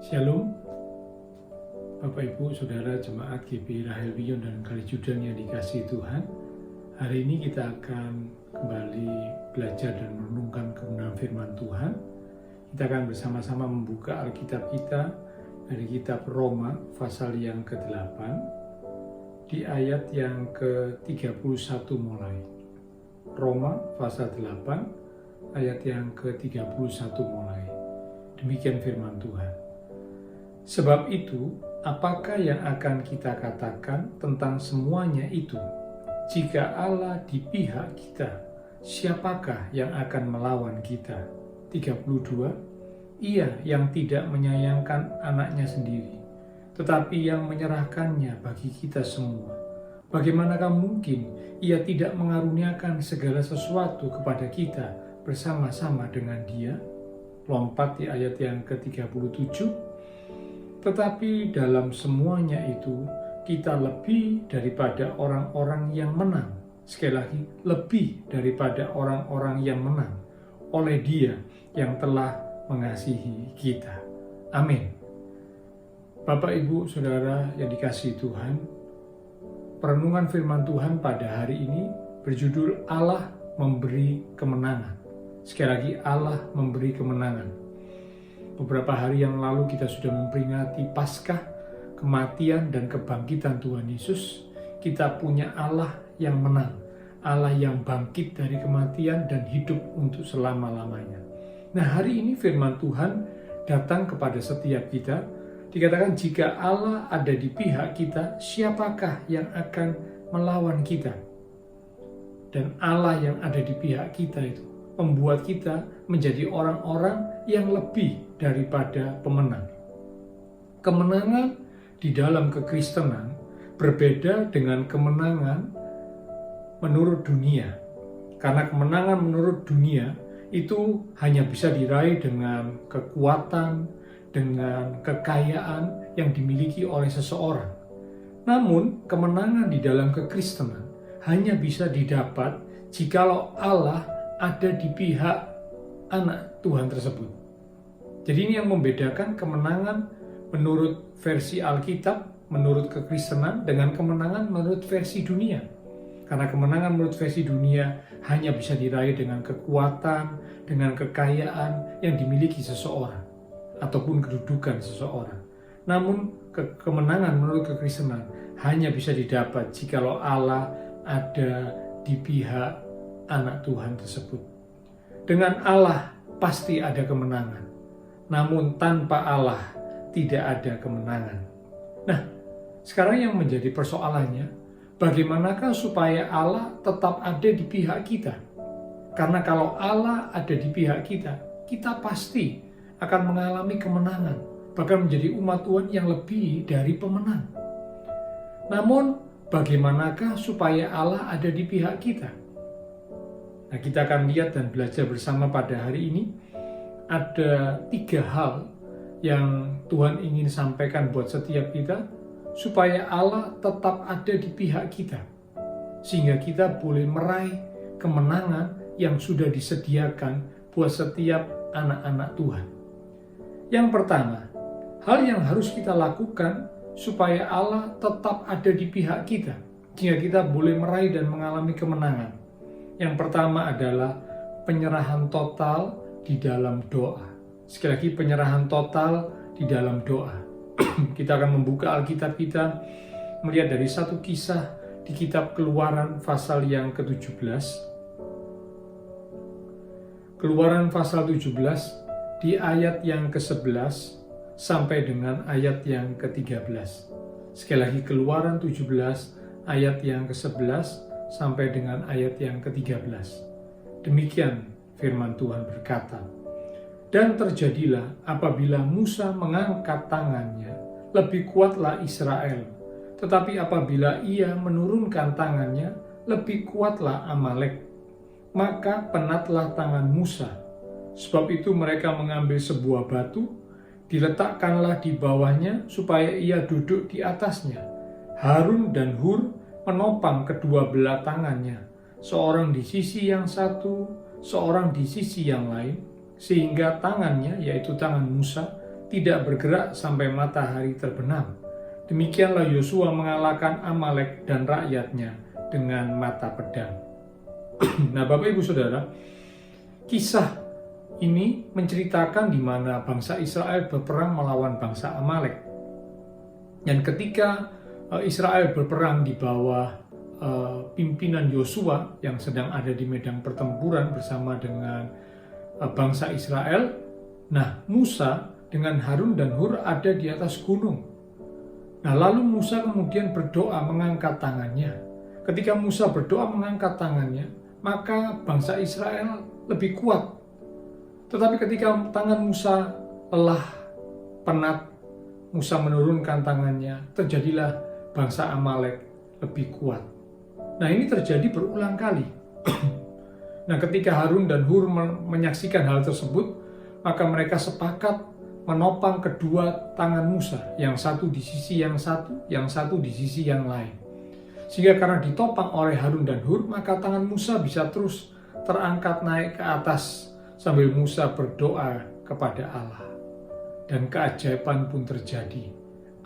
Shalom, Bapak Ibu Saudara Jemaat GBI Rahel Wiyon dan Kalijudan yang dikasihi Tuhan. Hari ini kita akan kembali belajar dan merenungkan kebenaran firman Tuhan. Kita akan bersama-sama membuka Alkitab kita dari kitab Roma pasal yang ke-8 di ayat yang ke-31 mulai. Roma pasal 8 ayat yang ke-31 mulai. Demikian firman Tuhan. Sebab itu, apakah yang akan kita katakan tentang semuanya itu? Jika Allah di pihak kita, siapakah yang akan melawan kita? 32. Ia yang tidak menyayangkan anaknya sendiri, tetapi yang menyerahkannya bagi kita semua. Bagaimanakah mungkin ia tidak mengaruniakan segala sesuatu kepada kita bersama-sama dengan Dia? Lompat di ayat yang ke-37. Tetapi dalam semuanya itu, kita lebih daripada orang-orang yang menang. Sekali lagi, lebih daripada orang-orang yang menang oleh Dia yang telah mengasihi kita. Amin. Bapak, Ibu, Saudara yang dikasihi Tuhan, perenungan firman Tuhan pada hari ini berjudul Allah memberi kemenangan. Sekali lagi, Allah memberi kemenangan. Beberapa hari yang lalu kita sudah memperingati Paskah, kematian dan kebangkitan Tuhan Yesus. Kita punya Allah yang menang, Allah yang bangkit dari kematian dan hidup untuk selama-lamanya. Nah, hari ini firman Tuhan datang kepada setiap kita. Dikatakan jika Allah ada di pihak kita, siapakah yang akan melawan kita? Dan Allah yang ada di pihak kita itu membuat kita menjadi orang-orang yang lebih daripada pemenang. Kemenangan di dalam kekristenan berbeda dengan kemenangan menurut dunia. Karena kemenangan menurut dunia itu hanya bisa diraih dengan kekuatan, dengan kekayaan yang dimiliki oleh seseorang. Namun, kemenangan di dalam kekristenan hanya bisa didapat jikalau Allah ada di pihak anak Tuhan tersebut. Jadi ini yang membedakan kemenangan menurut versi Alkitab, menurut kekristenan, dengan kemenangan menurut versi dunia. Karena kemenangan menurut versi dunia hanya bisa diraih dengan kekuatan, dengan kekayaan yang dimiliki seseorang, ataupun kedudukan seseorang. Namun kemenangan menurut kekristenan hanya bisa didapat jikalau Allah ada di pihak anak Tuhan tersebut. Dengan Allah pasti ada kemenangan, namun tanpa Allah tidak ada kemenangan. Nah, sekarang yang menjadi persoalannya, bagaimanakah supaya Allah tetap ada di pihak kita? Karena kalau Allah ada di pihak kita, kita pasti akan mengalami kemenangan, bahkan menjadi umat Tuhan yang lebih dari pemenang. Namun, bagaimanakah supaya Allah ada di pihak kita? Nah, kita akan lihat dan belajar bersama pada hari ini. Ada 3 hal yang Tuhan ingin sampaikan buat setiap kita, supaya Allah tetap ada di pihak kita, sehingga kita boleh meraih kemenangan yang sudah disediakan buat setiap anak-anak Tuhan. Yang pertama, hal yang harus kita lakukan supaya Allah tetap ada di pihak kita, sehingga kita boleh meraih dan mengalami kemenangan. Yang pertama adalah penyerahan total di dalam doa. Sekali lagi, penyerahan total di dalam doa. Kita akan membuka Alkitab kita, melihat dari satu kisah di kitab Keluaran pasal yang ke-17. Keluaran pasal 17 di ayat yang ke-11 sampai dengan ayat yang ke-13. Sekali lagi, Keluaran 17 ayat yang ke-11 sampai dengan ayat yang ke-13. Demikian firman Tuhan berkata, "Dan terjadilah apabila Musa mengangkat tangannya, lebih kuatlah Israel. Tetapi apabila ia menurunkan tangannya, lebih kuatlah Amalek. Maka penatlah tangan Musa. Sebab itu mereka mengambil sebuah batu, diletakkanlah di bawahnya supaya ia duduk di atasnya. Harun dan Hur menopang kedua belah tangannya, seorang di sisi yang satu, seorang di sisi yang lain, sehingga tangannya, yaitu tangan Musa, tidak bergerak sampai matahari terbenam. Demikianlah Yosua mengalahkan Amalek dan rakyatnya dengan mata pedang. Nah, Bapak Ibu Saudara, kisah ini menceritakan di mana bangsa Israel berperang melawan bangsa Amalek. Dan ketika Israel berperang di bawah pimpinan Yosua yang sedang ada di medan pertempuran bersama dengan bangsa Israel, nah Musa dengan Harun dan Hur ada di atas gunung. Nah, lalu Musa kemudian berdoa mengangkat tangannya. Ketika Musa berdoa mengangkat tangannya, maka bangsa Israel lebih kuat. Tetapi ketika tangan Musa lelah, penat, Musa menurunkan tangannya, terjadilah bangsa Amalek lebih kuat. Nah, ini terjadi berulang kali. Nah, ketika Harun dan Hur menyaksikan hal tersebut, maka mereka sepakat menopang kedua tangan Musa, yang satu di sisi yang satu di sisi yang lain. Sehingga karena ditopang oleh Harun dan Hur, maka tangan Musa bisa terus terangkat naik ke atas sambil Musa berdoa kepada Allah. Dan keajaiban pun terjadi.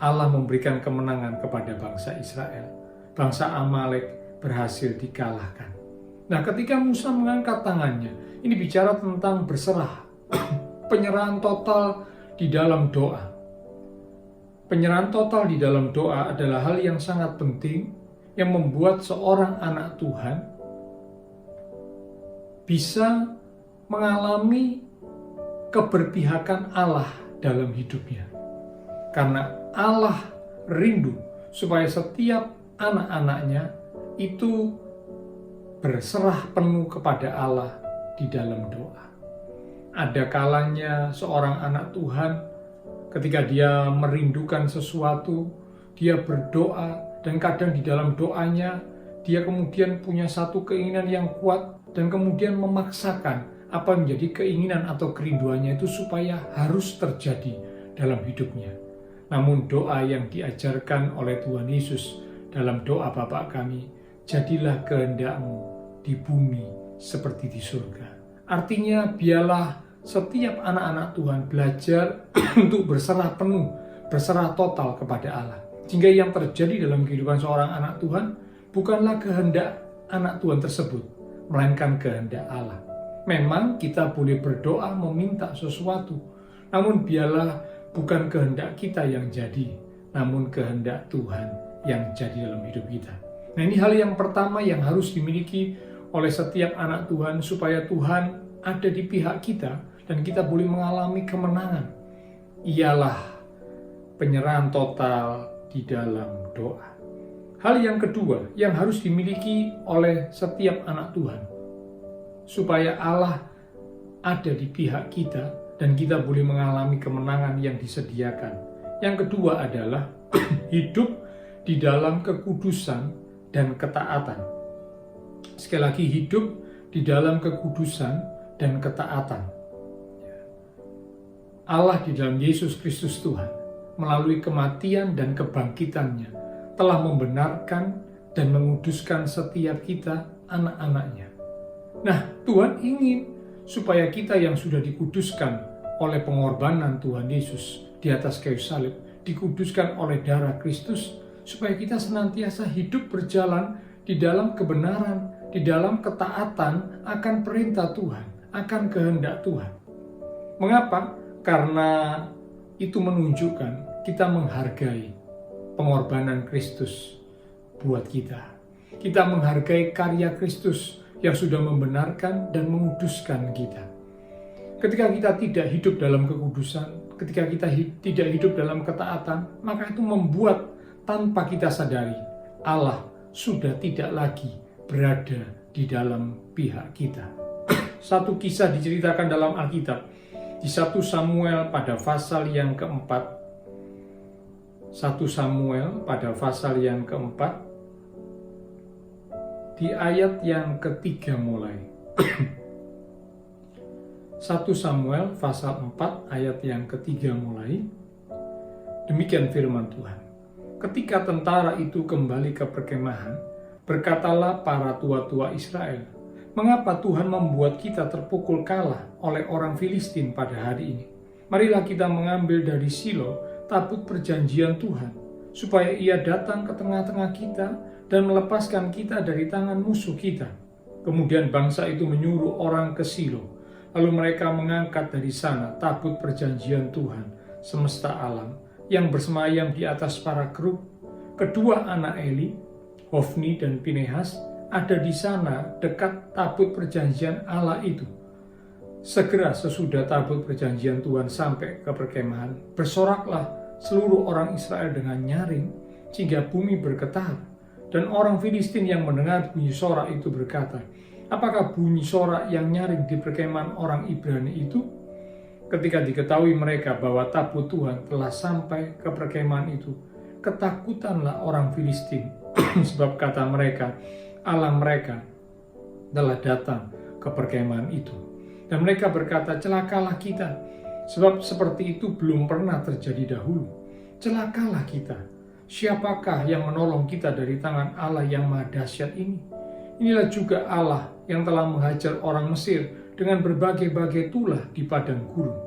Allah memberikan kemenangan kepada bangsa Israel. Bangsa Amalek berhasil dikalahkan. Nah, ketika Musa mengangkat tangannya, ini bicara tentang berserah, penyerahan total di dalam doa. Penyerahan total di dalam doa adalah hal yang sangat penting yang membuat seorang anak Tuhan bisa mengalami keberpihakan Allah dalam hidupnya. Karena Allah rindu supaya setiap anak-anaknya itu berserah penuh kepada Allah di dalam doa. Ada kalanya seorang anak Tuhan ketika dia merindukan sesuatu, dia berdoa, dan kadang di dalam doanya dia kemudian punya satu keinginan yang kuat dan kemudian memaksakan apa menjadi keinginan atau kerinduannya itu supaya harus terjadi dalam hidupnya. Namun doa yang diajarkan oleh Tuhan Yesus dalam doa Bapa kami, jadilah kehendak-Mu di bumi seperti di surga. Artinya biarlah setiap anak-anak Tuhan belajar untuk berserah penuh, berserah total kepada Allah. Sehingga yang terjadi dalam kehidupan seorang anak Tuhan bukanlah kehendak anak Tuhan tersebut, melainkan kehendak Allah. Memang kita boleh berdoa meminta sesuatu, namun biarlah bukan kehendak kita yang jadi, namun kehendak Tuhan yang jadi dalam hidup kita. Nah, ini hal yang pertama yang harus dimiliki oleh setiap anak Tuhan supaya Tuhan ada di pihak kita dan kita boleh mengalami kemenangan. Ialah penyerahan total di dalam doa. Hal yang kedua yang harus dimiliki oleh setiap anak Tuhan supaya Allah ada di pihak kita dan kita boleh mengalami kemenangan yang disediakan. Yang kedua adalah hidup di dalam kekudusan dan ketaatan. Sekali lagi, hidup di dalam kekudusan dan ketaatan. Allah di dalam Yesus Kristus Tuhan, melalui kematian dan kebangkitannya, telah membenarkan dan menguduskan setiap kita, anak-anaknya. Nah, Tuhan ingin supaya kita yang sudah dikuduskan oleh pengorbanan Tuhan Yesus di atas kayu salib, dikuduskan oleh darah Kristus, supaya kita senantiasa hidup berjalan di dalam kebenaran, di dalam ketaatan akan perintah Tuhan, akan kehendak Tuhan. Mengapa? Karena itu menunjukkan kita menghargai pengorbanan Kristus buat kita. Kita menghargai karya Kristus yang sudah membenarkan dan menguduskan kita. Ketika kita tidak hidup dalam kekudusan, ketika kita tidak hidup dalam ketaatan, maka itu membuat tanpa kita sadari Allah sudah tidak lagi berada di dalam pihak kita. Satu kisah diceritakan dalam Alkitab di 1 Samuel pada pasal yang keempat. 1 Samuel pada pasal yang keempat di ayat yang ketiga mulai. 1 Samuel pasal 4 ayat yang ketiga mulai. Demikian firman Tuhan. Ketika tentara itu kembali ke perkemahan, berkatalah para tua-tua Israel, "Mengapa Tuhan membuat kita terpukul kalah oleh orang Filistin pada hari ini? marilah kita mengambil dari Silo tabut perjanjian Tuhan, supaya ia datang ke tengah-tengah kita dan melepaskan kita dari tangan musuh kita. Kemudian bangsa itu menyuruh orang ke Silo, lalu mereka mengangkat dari sana tabut perjanjian Tuhan semesta alam yang bersemayam di atas para kerub. Kedua anak Eli, Hofni dan Pinehas, ada di sana dekat tabut perjanjian Allah itu. Segera sesudah tabut perjanjian Tuhan sampai ke perkemahan, bersoraklah seluruh orang Israel dengan nyaring, sehingga bumi bergetar. Dan orang Filistin yang mendengar bunyi sorak itu berkata, apakah bunyi sorak yang nyaring di perkemahan orang Ibrani itu? Ketika diketahui mereka bahwa tabut Tuhan telah sampai ke perkemahan itu, ketakutanlah orang Filistin, sebab kata mereka, Allah mereka telah datang ke perkemahan itu. Dan mereka berkata, celakalah kita, sebab seperti itu belum pernah terjadi dahulu. Celakalah kita, siapakah yang menolong kita dari tangan Allah yang maha dahsyat ini? Inilah juga Allah yang telah menghajar orang Mesir dengan berbagai-bagai tulah di padang gurun.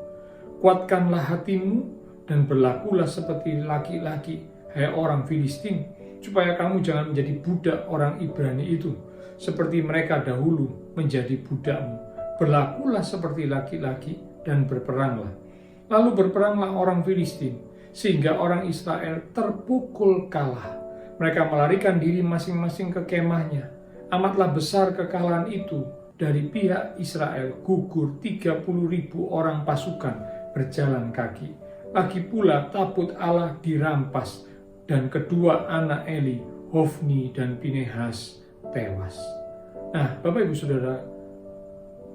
Kuatkanlah hatimu dan berlakulah seperti laki-laki, hai orang Filistin, supaya kamu jangan menjadi budak orang Ibrani itu, seperti mereka dahulu menjadi budakmu. Berlakulah seperti laki-laki dan berperanglah. Lalu berperanglah orang Filistin, sehingga orang Israel terpukul kalah. Mereka melarikan diri masing-masing ke kemahnya. Amatlah besar kekalahan itu dari pihak Israel, gugur 30.000 orang pasukan berjalan kaki. Lagi pula tabut Allah dirampas, dan kedua anak Eli, Hofni dan Pinehas tewas. Nah, Bapak Ibu Saudara,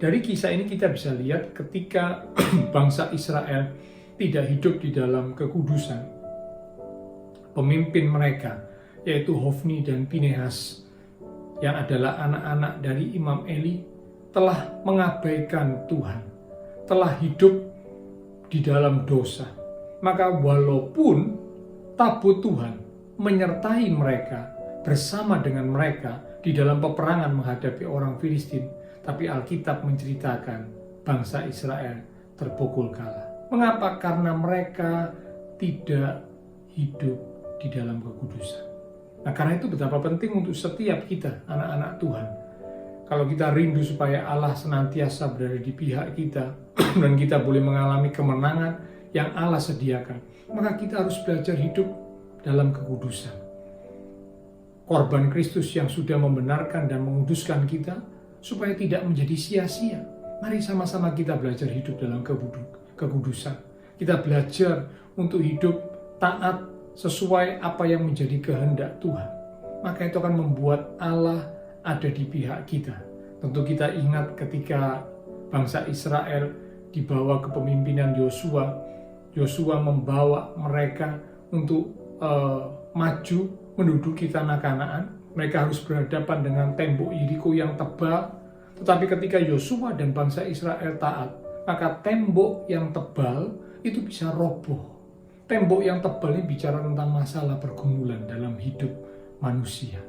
dari kisah ini kita bisa lihat ketika bangsa Israel tidak hidup di dalam kekudusan, pemimpin mereka, yaitu Hofni dan Pinehas, yang adalah anak-anak dari Imam Eli, telah mengabaikan Tuhan, telah hidup di dalam dosa. Maka walaupun tabut Tuhan menyertai mereka, bersama dengan mereka di dalam peperangan menghadapi orang Filistin, tapi Alkitab menceritakan bangsa Israel terpukul kalah. Mengapa? Karena mereka tidak hidup di dalam kekudusan. Nah, karena itu betapa penting untuk setiap kita, anak-anak Tuhan. Kalau kita rindu supaya Allah senantiasa berada di pihak kita, dan kita boleh mengalami kemenangan yang Allah sediakan, maka kita harus belajar hidup dalam kekudusan. Korban Kristus yang sudah membenarkan dan menguduskan kita, supaya tidak menjadi sia-sia. Mari sama-sama kita belajar hidup dalam kekudusan. Kita belajar untuk hidup taat sesuai apa yang menjadi kehendak Tuhan. Maka itu akan membuat Allah ada di pihak kita. Tentu kita ingat ketika bangsa Israel dibawa ke kepemimpinan Yosua. Yosua membawa mereka untuk maju menduduki tanah Kanaan. Mereka harus berhadapan dengan tembok Yeriko yang tebal. Tetapi ketika Yosua dan bangsa Israel taat, maka tembok yang tebal itu bisa roboh. Tembok yang tebal ini bicara tentang masalah pergumulan dalam hidup manusia.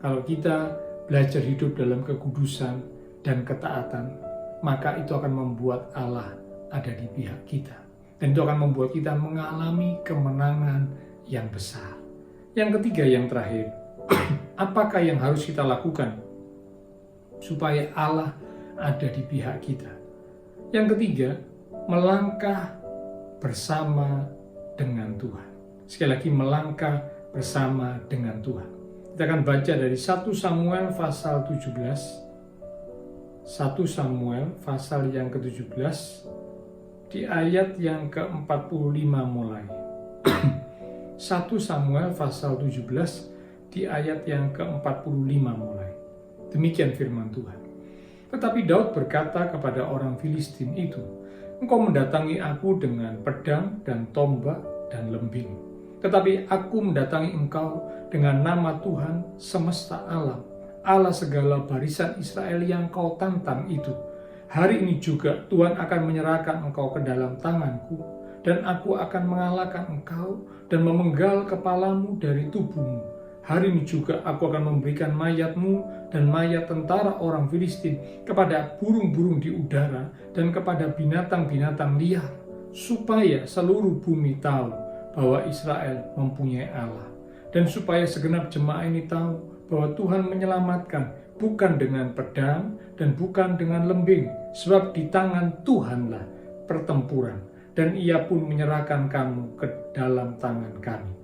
Kalau kita belajar hidup dalam kekudusan dan ketaatan, maka itu akan membuat Allah ada di pihak kita. Dan itu akan membuat kita mengalami kemenangan yang besar. Yang ketiga, yang terakhir, apakah yang harus kita lakukan supaya Allah ada di pihak kita? Yang ketiga, melangkah bersama dengan Tuhan. Sekali lagi, melangkah bersama dengan Tuhan. Kita akan baca dari 1 Samuel pasal 17. 1 Samuel pasal yang ke-17 di ayat yang ke-45 mulai. 1 Samuel pasal 17 di ayat yang ke-45 mulai. Demikian firman Tuhan. Tetapi Daud berkata kepada orang Filistin itu, engkau mendatangi aku dengan pedang dan tombak dan lembing. Tetapi aku mendatangi engkau dengan nama Tuhan semesta alam, Allah segala barisan Israel yang kau tantang itu. Hari ini juga Tuhan akan menyerahkan engkau ke dalam tanganku, dan aku akan mengalahkan engkau dan memenggal kepalamu dari tubuhmu. Hari ini juga aku akan memberikan mayatmu dan mayat tentara orang Filistin kepada burung-burung di udara dan kepada binatang-binatang liar. supaya seluruh bumi tahu bahwa Israel mempunyai Allah, dan supaya segenap jemaah ini tahu bahwa Tuhan menyelamatkan bukan dengan pedang dan bukan dengan lembing, sebab di tangan Tuhanlah pertempuran, dan Ia pun menyerahkan kamu ke dalam tangan kami.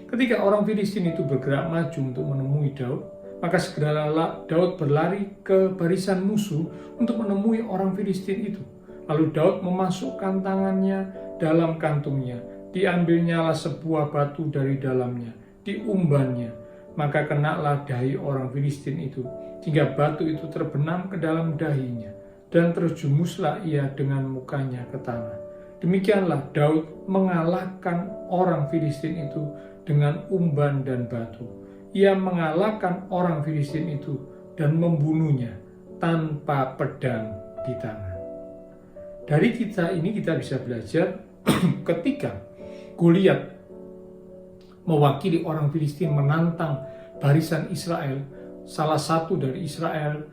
Ketika orang Filistin itu bergerak maju untuk menemui Daud, maka segeralah Daud berlari ke barisan musuh untuk menemui orang Filistin itu. Lalu Daud memasukkan tangannya dalam kantungnya, diambilnyalah sebuah batu dari dalamnya, diumbannya, maka kenalah dahi orang Filistin itu, hingga batu itu terbenam ke dalam dahinya, dan terjumuslah ia dengan mukanya ke tanah. Demikianlah Daud mengalahkan orang Filistin itu dengan umban dan batu. Ia mengalahkan orang Filistin itu dan membunuhnya tanpa pedang di tangan. Dari kisah ini kita bisa belajar ketika Goliat mewakili orang Filistin menantang barisan Israel, salah satu dari Israel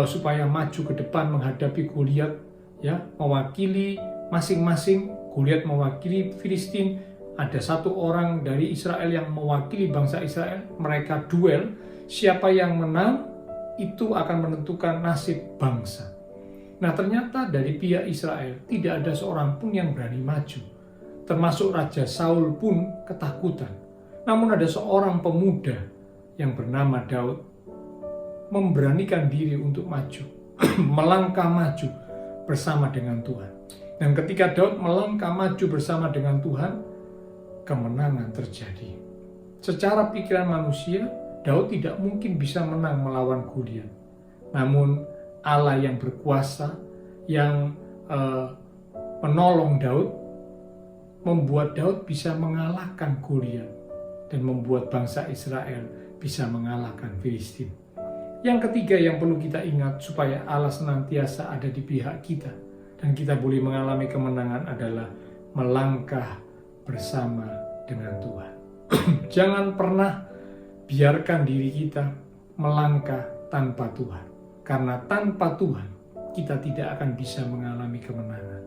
supaya maju ke depan menghadapi Goliat, ya, mewakili masing-masing. Goliat mewakili Filistin, ada satu orang dari Israel yang mewakili bangsa Israel. Mereka duel, siapa yang menang itu akan menentukan nasib bangsa. Nah, ternyata dari pihak Israel tidak ada seorang pun yang berani maju, termasuk Raja Saul pun ketakutan. Namun ada seorang pemuda yang bernama Daud memberanikan diri untuk maju, melangkah maju bersama dengan Tuhan. Dan ketika Daud melangkah maju bersama dengan Tuhan, kemenangan terjadi. Secara pikiran manusia, Daud tidak mungkin bisa menang melawan Goliat. Namun Allah yang berkuasa, yang menolong Daud, membuat Daud bisa mengalahkan Goliat dan membuat bangsa Israel bisa mengalahkan Filistin. Yang ketiga yang perlu kita ingat supaya Allah senantiasa ada di pihak kita dan kita boleh mengalami kemenangan adalah melangkah bersama dengan Tuhan. Jangan pernah biarkan diri kita melangkah tanpa Tuhan. Karena tanpa Tuhan, kita tidak akan bisa mengalami kemenangan.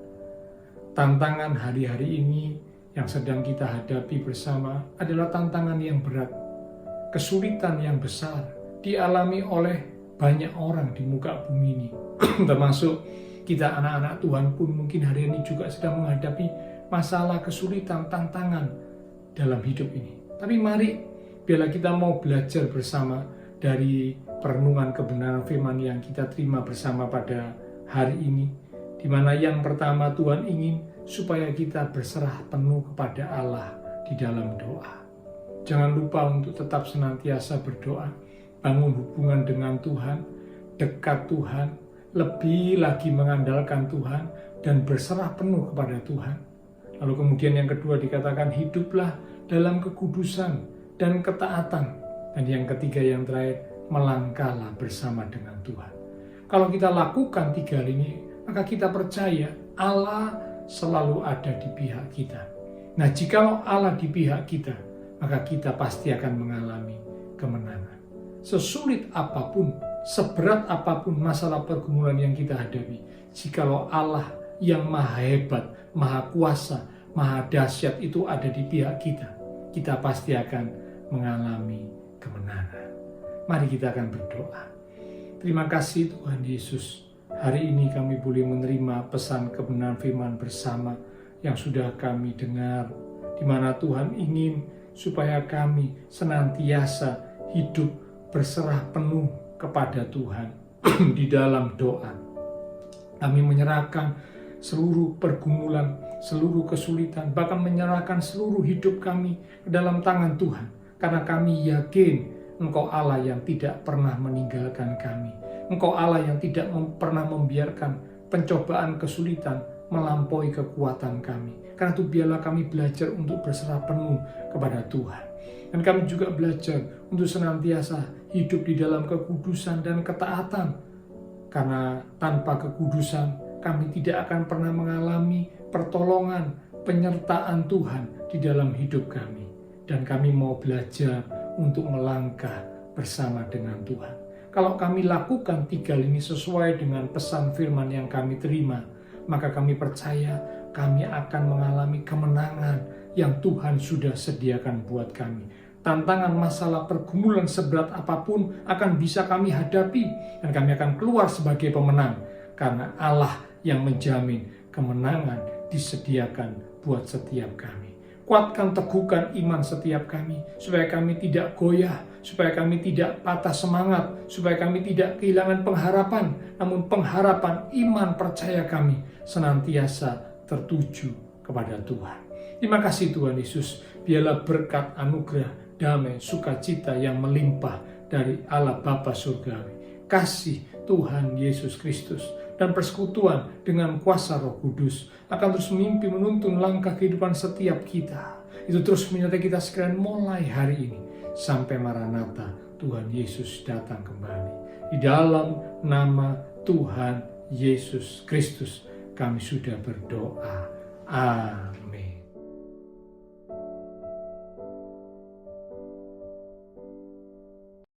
Tantangan hari-hari ini yang sedang kita hadapi bersama adalah tantangan yang berat. Kesulitan yang besar dialami oleh banyak orang di muka bumi ini. Termasuk kita anak-anak Tuhan pun mungkin hari ini juga sedang menghadapi masalah, kesulitan, tantangan dalam hidup ini. Tapi mari, biarlah kita mau belajar bersama dari perenungan kebenaran firman yang kita terima bersama pada hari ini, di mana yang pertama Tuhan ingin supaya kita berserah penuh kepada Allah di dalam doa. Jangan lupa untuk tetap senantiasa berdoa, bangun hubungan dengan Tuhan, dekat Tuhan, lebih lagi mengandalkan Tuhan dan berserah penuh kepada Tuhan. Lalu kemudian yang kedua dikatakan hiduplah dalam kekudusan dan ketaatan. Dan yang ketiga yang terakhir, melangkahlah bersama dengan Tuhan. Kalau kita lakukan tiga hal ini, maka kita percaya Allah selalu ada di pihak kita. Nah, jikalau Allah di pihak kita, maka kita pasti akan mengalami kemenangan. Sesulit apapun, seberat apapun masalah pergumulan yang kita hadapi, jikalau Allah yang maha hebat, maha kuasa, maha dahsyat itu ada di pihak kita, kita pasti akan mengalami kemenangan. Mari kita akan berdoa. Terima kasih Tuhan Yesus. Hari ini kami boleh menerima pesan kebenaran firman bersama yang sudah kami dengar, di mana Tuhan ingin supaya kami senantiasa hidup berserah penuh kepada Tuhan di dalam doa. Kami menyerahkan seluruh pergumulan, seluruh kesulitan, bahkan menyerahkan seluruh hidup kami ke dalam tangan Tuhan. Karena kami yakin Engkau Allah yang tidak pernah meninggalkan kami. Engkau Allah yang tidak pernah membiarkan pencobaan, kesulitan melampaui kekuatan kami. Karena itu biarlah kami belajar untuk berserah penuh kepada Tuhan. Dan kami juga belajar untuk senantiasa hidup di dalam kekudusan dan ketaatan. Karena tanpa kekudusan kami tidak akan pernah mengalami pertolongan, penyertaan Tuhan di dalam hidup kami. Dan kami mau belajar untuk melangkah bersama dengan Tuhan. Kalau kami lakukan tiga ini sesuai dengan pesan firman yang kami terima, maka kami percaya kami akan mengalami kemenangan yang Tuhan sudah sediakan buat kami. Tantangan, masalah, pergumulan seberat apapun akan bisa kami hadapi, dan kami akan keluar sebagai pemenang, karena Allah yang menjamin kemenangan disediakan buat setiap kami. Kuatkan, teguhkan iman setiap kami, supaya kami tidak goyah, supaya kami tidak patah semangat, supaya kami tidak kehilangan pengharapan, namun pengharapan, iman, percaya kami senantiasa tertuju kepada Tuhan. Terima kasih Tuhan Yesus, biarlah berkat, anugerah, damai, sukacita yang melimpah dari Allah Bapa Surgawi, kasih Tuhan Yesus Kristus, dan persekutuan dengan kuasa Roh Kudus akan terus memimpin menuntun langkah kehidupan setiap kita. Itu terus menyertai kita sekalian mulai hari ini sampai Maranatha Tuhan Yesus datang kembali. Di dalam nama Tuhan Yesus Kristus kami sudah berdoa. Amin.